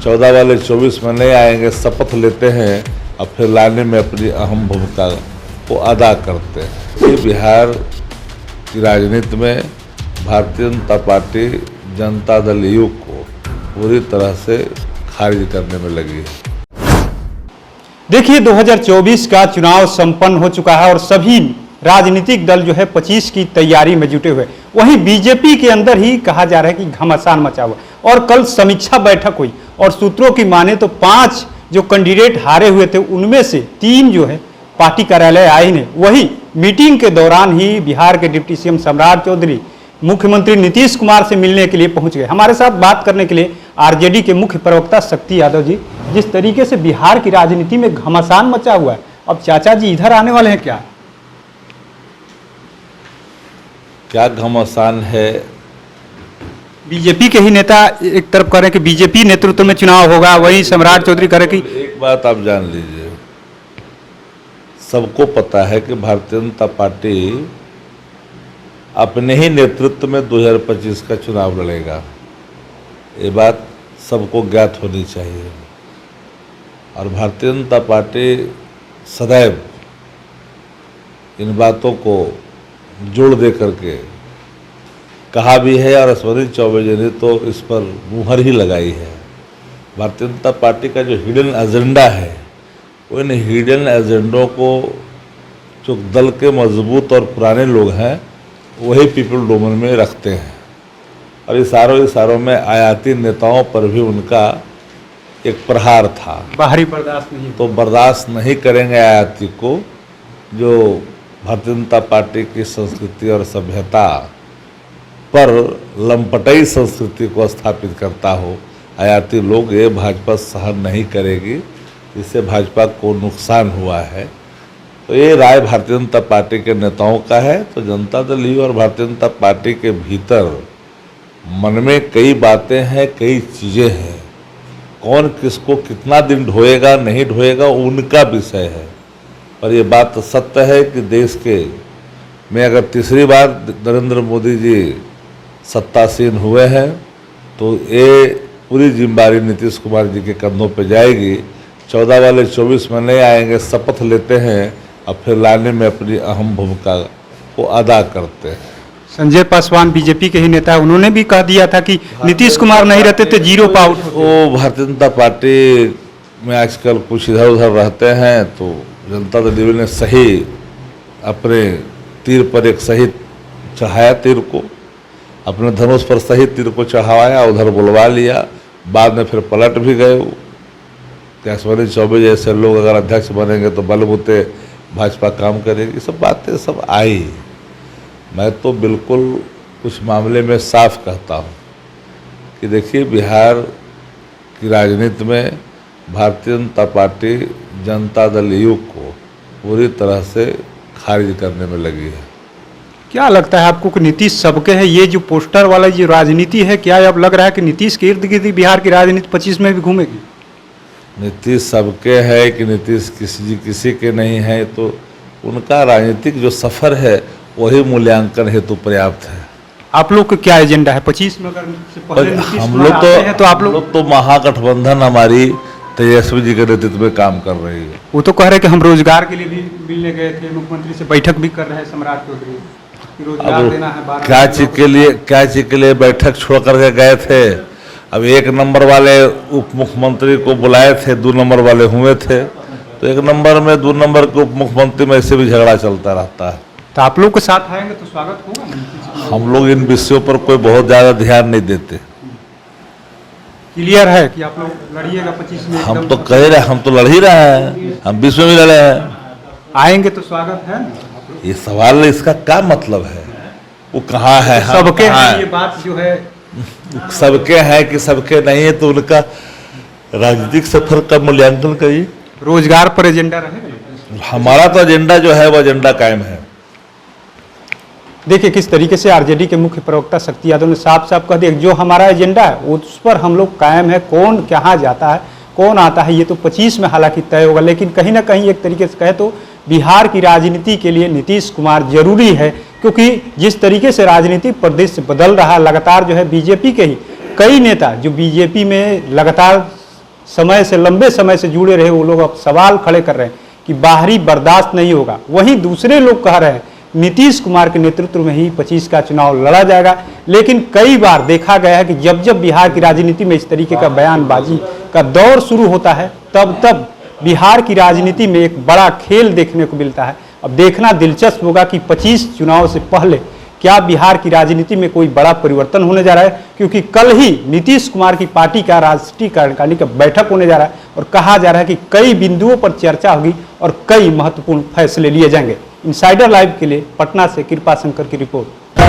14 वाले 24 में नहीं आएंगे, शपथ लेते हैं और फिर लाने में अपनी अहम भूमिका को अदा करते हैं। ये बिहार की राजनीति में भारतीय जनता पार्टी जनता दल यू को पूरी तरह से खारिज करने में लगी है। देखिए 2024 का चुनाव संपन्न हो चुका है और सभी राजनीतिक दल जो है 25 की तैयारी में जुटे हुए। वहीं बीजेपी के अंदर ही कहा जा रहा है कि घमासान मचा हुआ और कल समीक्षा बैठक हुई और सूत्रों की माने तो 5 जो कैंडिडेट हारे हुए थे उनमें से 3 जो है पार्टी कार्यालय आए ने। वही मीटिंग के दौरान ही बिहार के डिप्टी सीएम सम्राट चौधरी मुख्यमंत्री नीतीश कुमार से मिलने के लिए पहुंच गए। हमारे साथ बात करने के लिए आरजेडी के मुख्य प्रवक्ता शक्ति यादव जी। जिस तरीके से बिहार की राजनीति में घमासान मचा हुआ है, अब चाचा जी इधर आने वाले हैं क्या घमासान है? बीजेपी के ही नेता एक तरफ कह रहे हैं कि बीजेपी नेतृत्व में चुनाव होगा, वहीं सम्राट चौधरी कह रहे कि एक बात आप जान लीजिए, सबको पता है कि भारतीय जनता पार्टी अपने ही नेतृत्व में 2025 का चुनाव लड़ेगा। ये बात सबको ज्ञात होनी चाहिए और भारतीय जनता पार्टी सदैव इन बातों को जोड़ दे करके कहा भी है और अश्विनी चौबे जी ने तो इस पर मुहर ही लगाई है। भारतीय जनता पार्टी का जो हिडन एजेंडा है, वो इन हिडन एजेंडों को जो दल के मजबूत और पुराने लोग हैं वही पीपल डोमेन में रखते हैं और इशारों में आयाती नेताओं पर भी उनका एक प्रहार था। बाहरी बर्दाश्त नहीं, तो बर्दाश्त नहीं करेंगे आयाती को जो भारतीय जनता पार्टी की संस्कृति और सभ्यता पर लंपटाई संस्कृति को स्थापित करता हो। आयाती लोग ये भाजपा सहन नहीं करेगी, इससे भाजपा को नुकसान हुआ है। तो ये राय भारतीय जनता पार्टी के नेताओं का है। तो जनता दल यू और भारतीय जनता पार्टी के भीतर मन में कई बातें हैं, कई चीज़ें हैं। कौन किसको कितना दिन ढोएगा नहीं ढोएगा उनका विषय है, पर ये बात तो सत्य है कि देश के में अगर तीसरी बार नरेंद्र मोदी जी सत्तासीन हुए हैं तो ये पूरी जिम्मेदारी नीतीश कुमार जी के कंधों पे जाएगी। 14 वाले 24 में नहीं आएंगे, शपथ लेते हैं और फिर लाने में अपनी अहम भूमिका को अदा करते हैं। संजय पासवान बीजेपी के ही नेता, उन्होंने भी कह दिया था कि नीतीश कुमार नहीं रहते तो 0 पाउट। वो भारतीय जनता पार्टी में आजकल कुछ इधर उधर रहते हैं, तो जनता दल यू ने सही अपने तीर पर एक सही चढ़ाया, तीर को अपने धनुष पर सही तीर को चढ़ाया, उधर बुलवा लिया, बाद में फिर पलट भी गए। अश्विनी चौबे जैसे लोग अगर अध्यक्ष बनेंगे तो बलबूते भाजपा काम करेगी। सब बातें सब आई। मैं तो बिल्कुल कुछ मामले में साफ कहता हूँ कि देखिए बिहार की राजनीति में भारतीय जनता पार्टी जनता दल यू को पूरी तरह से खारिज करने में लगी है। क्या लगता है आपको कि नीतीश सबके है? ये जो पोस्टर वाला जो राजनीति है, क्या अब लग रहा है कि नीतीश के इर्द गिर्द बिहार की राजनीति 25 में भी घूमेगी? नीतीश सबके है कि नीतीश किसी के नहीं है, तो उनका राजनीतिक जो सफ़र है वही मूल्यांकन हेतु पर्याप्त है। आप लोग का क्या एजेंडा है 25 में? अगर पहले हम लोग तो महागठबंधन हमारी तेजस्वी जी के नेतृत्व में काम कर रही है। वो तो कह रहे हैं कि हम रोजगार के लिए भी मिलने गए थे, मुख्यमंत्री से बैठक भी कर रहे हैं सम्राट चौधरी, रोजगार देना है। क्या चीज के लिए बैठक छोड़ करके गए थे? अब 1 नंबर वाले उप मुख्यमंत्री को बुलाए थे, 2 नंबर वाले हुए थे, तो 1 नंबर में 2 नंबर के उप मुख्यमंत्री में ऐसे भी झगड़ा चलता रहता है। तो आप लोग के साथ आएंगे तो स्वागत होगा। हम लोग इन विषयों पर कोई बहुत ज़्यादा ध्यान नहीं देते। क्लियर है कि आप लोग लड़िएगा 25 में? हम तो कह रहे, हम तो लड़ ही रहे हैं, हम 20 में भी लड़े हैं। आएंगे तो स्वागत है। ये सवाल इसका क्या मतलब है? वो कहाँ है? सबके हैं ये बात जो है, सबके हैं कि सबके नहीं है, तो उनका राजनीतिक सफर का मूल्यांकन करिए। रोजगार पर एजेंडा रहेगा। हमारा तो एजेंडा जो है वो एजेंडा कायम है। देखिए किस तरीके से आरजेडी के मुख्य प्रवक्ता शक्ति यादव ने साफ साफ कह दिया जो हमारा एजेंडा है उस पर हम लोग कायम है। कौन कहाँ जाता है, कौन आता है, ये तो 25 में हालांकि तय होगा, लेकिन कहीं ना कहीं एक तरीके से कहे तो बिहार की राजनीति के लिए नीतीश कुमार जरूरी है क्योंकि जिस तरीके से राजनीतिक परिदृश्य बदल रहा है, लगातार जो है बीजेपी के ही कई नेता जो बीजेपी में लगातार लंबे समय से जुड़े रहे, वो लोग अब सवाल खड़े कर रहे हैं कि बाहरी बर्दाश्त नहीं होगा। वहीं दूसरे लोग कह रहे हैं नीतीश कुमार के नेतृत्व में ही 25 का चुनाव लड़ा जाएगा। लेकिन कई बार देखा गया है कि जब जब बिहार की राजनीति में इस तरीके का बयानबाजी का दौर शुरू होता है, तब तब बिहार की राजनीति में एक बड़ा खेल देखने को मिलता है। अब देखना दिलचस्प होगा कि 25 चुनाव से पहले क्या बिहार की राजनीति में कोई बड़ा परिवर्तन होने जा रहा है, क्योंकि कल ही नीतीश कुमार की पार्टी का राष्ट्रीय कार्यकारिणी का बैठक होने जा रहा है और कहा जा रहा है कि कई बिंदुओं पर चर्चा होगी और कई महत्वपूर्ण फैसले लिए जाएंगे। इनसाइडर लाइव के लिए पटना से कृपा शंकर की रिपोर्ट।